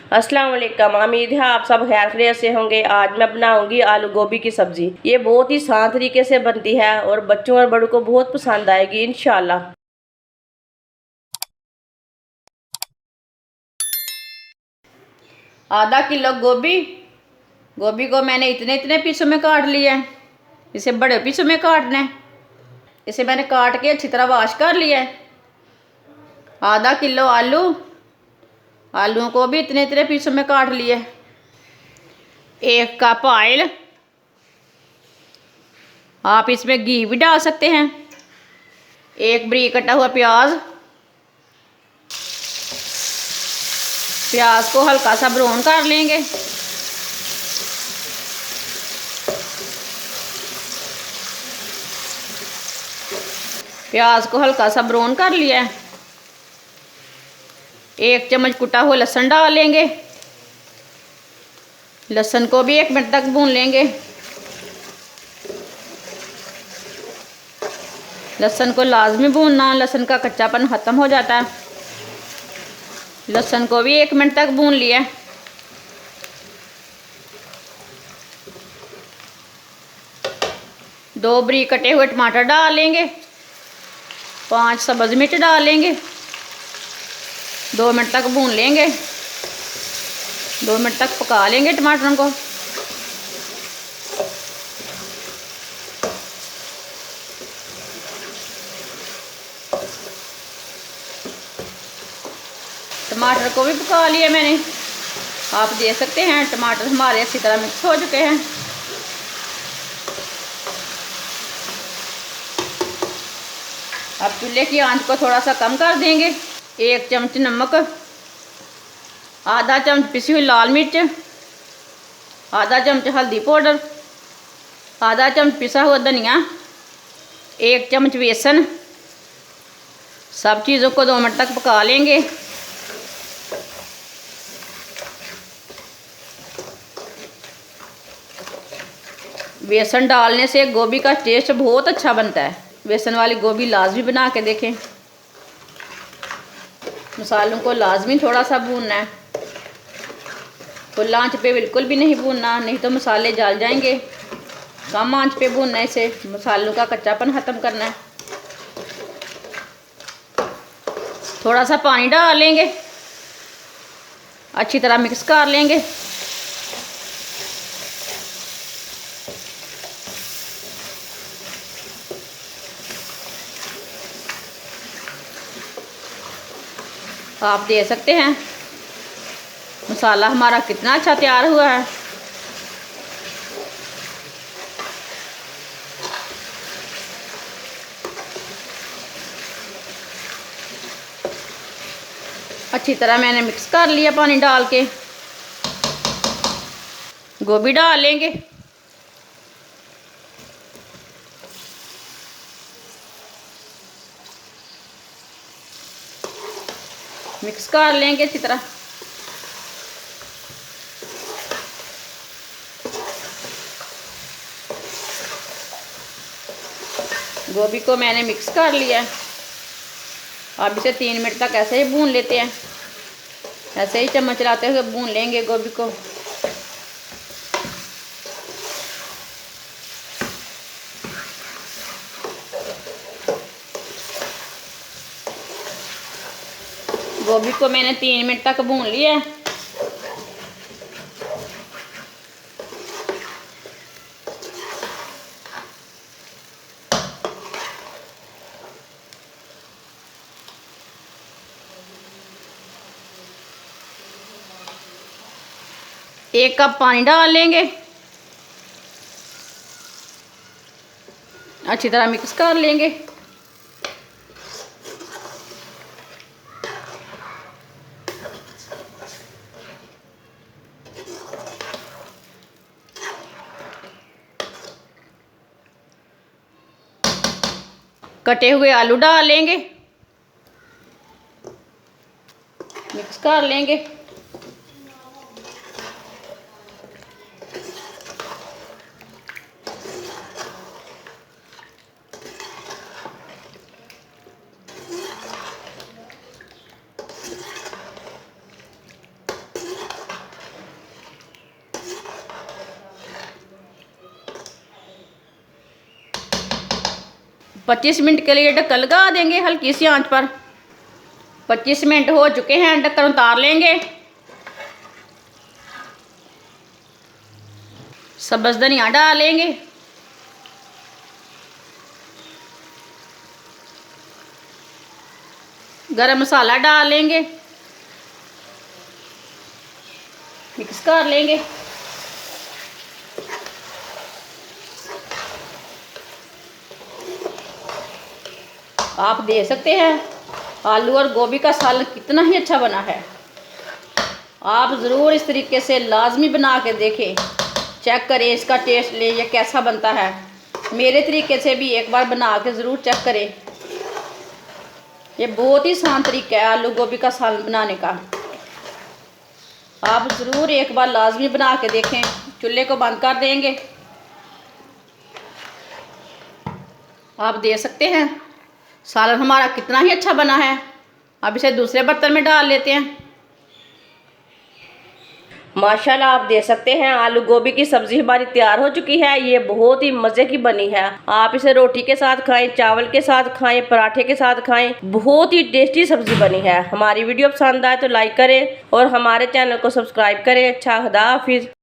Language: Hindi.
अस्सलाम वालेकुम। उम्मीद है आप सब खैरियत से होंगे। आज मैं बनाऊंगी आलू गोभी की सब्जी। ये बहुत ही आसान तरीके से बनती है और बच्चों और बड़ों को बहुत पसंद आएगी इंशाल्लाह। आधा किलो गोभी को मैंने इतने इतने पीसों में काट लिया है। इसे बड़े पीसों में काटना है। इसे मैंने काट के अच्छी तरह वॉश कर लिया है। आधा किलो आलूओं को भी इतने इतने पीसों में काट लिया है। 1 कप ऑयल, आप इसमें घी भी डाल सकते हैं। 1 बारीक कटा हुआ प्याज को हल्का सा ब्राउन कर लेंगे। प्याज को हल्का सा ब्राउन कर लिया है। 1 चम्मच कुटा हुआ लहसुन डाल लेंगे। लहसुन को भी 1 मिनट तक भून लेंगे। लहसुन को लाजमी भूनना, लहसुन का कच्चापन ख़त्म हो जाता है। लहसुन को भी 1 मिनट तक भून लिया। 2 बारीक कटे हुए टमाटर डाल लेंगे। 5 सब्ज़ मिर्च डाल लेंगे। 2 मिनट तक भून लेंगे। 2 मिनट तक पका लेंगे टमाटरों को। टमाटर को भी पका लिया मैंने। आप देख सकते हैं टमाटर हमारे अच्छी तरह मिक्स हो चुके हैं। अब चूल्हे की आंच को थोड़ा सा कम कर देंगे। 1 चम्मच नमक, आधा चम्मच पिसी हुई लाल मिर्च, आधा चम्मच हल्दी पाउडर, आधा चम्मच पिसा हुआ धनिया, 1 चम्मच बेसन। सब चीज़ों को 2 मिनट तक पका लेंगे। बेसन डालने से गोभी का टेस्ट बहुत अच्छा बनता है। बेसन वाली गोभी लाजमी बना के देखें। मसालों को लाजमी थोड़ा सा भूनना है। फुल आंच पे बिल्कुल भी नहीं भूनना, नहीं तो मसाले जल जाएंगे। कम आंच पे भूनना है, इसे मसालों का कच्चापन ख़त्म करना है। थोड़ा सा पानी डाल लेंगे, अच्छी तरह मिक्स कर लेंगे। आप देख सकते हैं मसाला हमारा कितना अच्छा तैयार हुआ है। अच्छी तरह मैंने मिक्स कर लिया पानी डाल के। गोभी डाल लेंगे। मिक्स कर लेंगे अच्छी तरह। गोभी को मैंने मिक्स कर लिया। अब इसे 3 मिनट तक ऐसे ही भून लेते हैं। ऐसे ही चम्मच चलाते हुए भून लेंगे गोभी को। गोभी को मैंने 3 मिनट तक भून लिया। एक कप पानी डाल लेंगे। अच्छी तरह मिक्स कर लेंगे। कटे हुए आलू डाल लेंगे। मिक्स कर लेंगे। 25 मिनट के लिए ढक्कन लगा देंगे हल्की सी आंच पर। 25 मिनट हो चुके हैं, ढक्कन उतार लेंगे। सब्ज़ धनिया डालेंगे, गरम मसाला डालेंगे, मिक्स कर लेंगे। आप देख सकते हैं आलू और गोभी का सालन कितना ही अच्छा बना है। आप ज़रूर इस तरीके से लाजमी बना के देखें, चेक करें इसका टेस्ट ले ये कैसा बनता है। मेरे तरीके से भी एक बार बना के ज़रूर चेक करें। ये बहुत ही आसान तरीका है आलू गोभी का सालन बनाने का। आप ज़रूर एक बार लाजमी बना के देखें। चूल्हे को बंद कर देंगे। आप देख सकते हैं सालन हमारा कितना ही अच्छा बना है। अब इसे दूसरे बर्तन में डाल लेते हैं। माशाल्लाह आप देख सकते हैं आलू गोभी की सब्जी हमारी तैयार हो चुकी है। ये बहुत ही मज़े की बनी है। आप इसे रोटी के साथ खाएं, चावल के साथ खाएं, पराठे के साथ खाएं। बहुत ही टेस्टी सब्जी बनी है। हमारी वीडियो पसंद आए तो लाइक करें और हमारे चैनल को सब्सक्राइब करें। अच्छा, खुदा हाफिज़।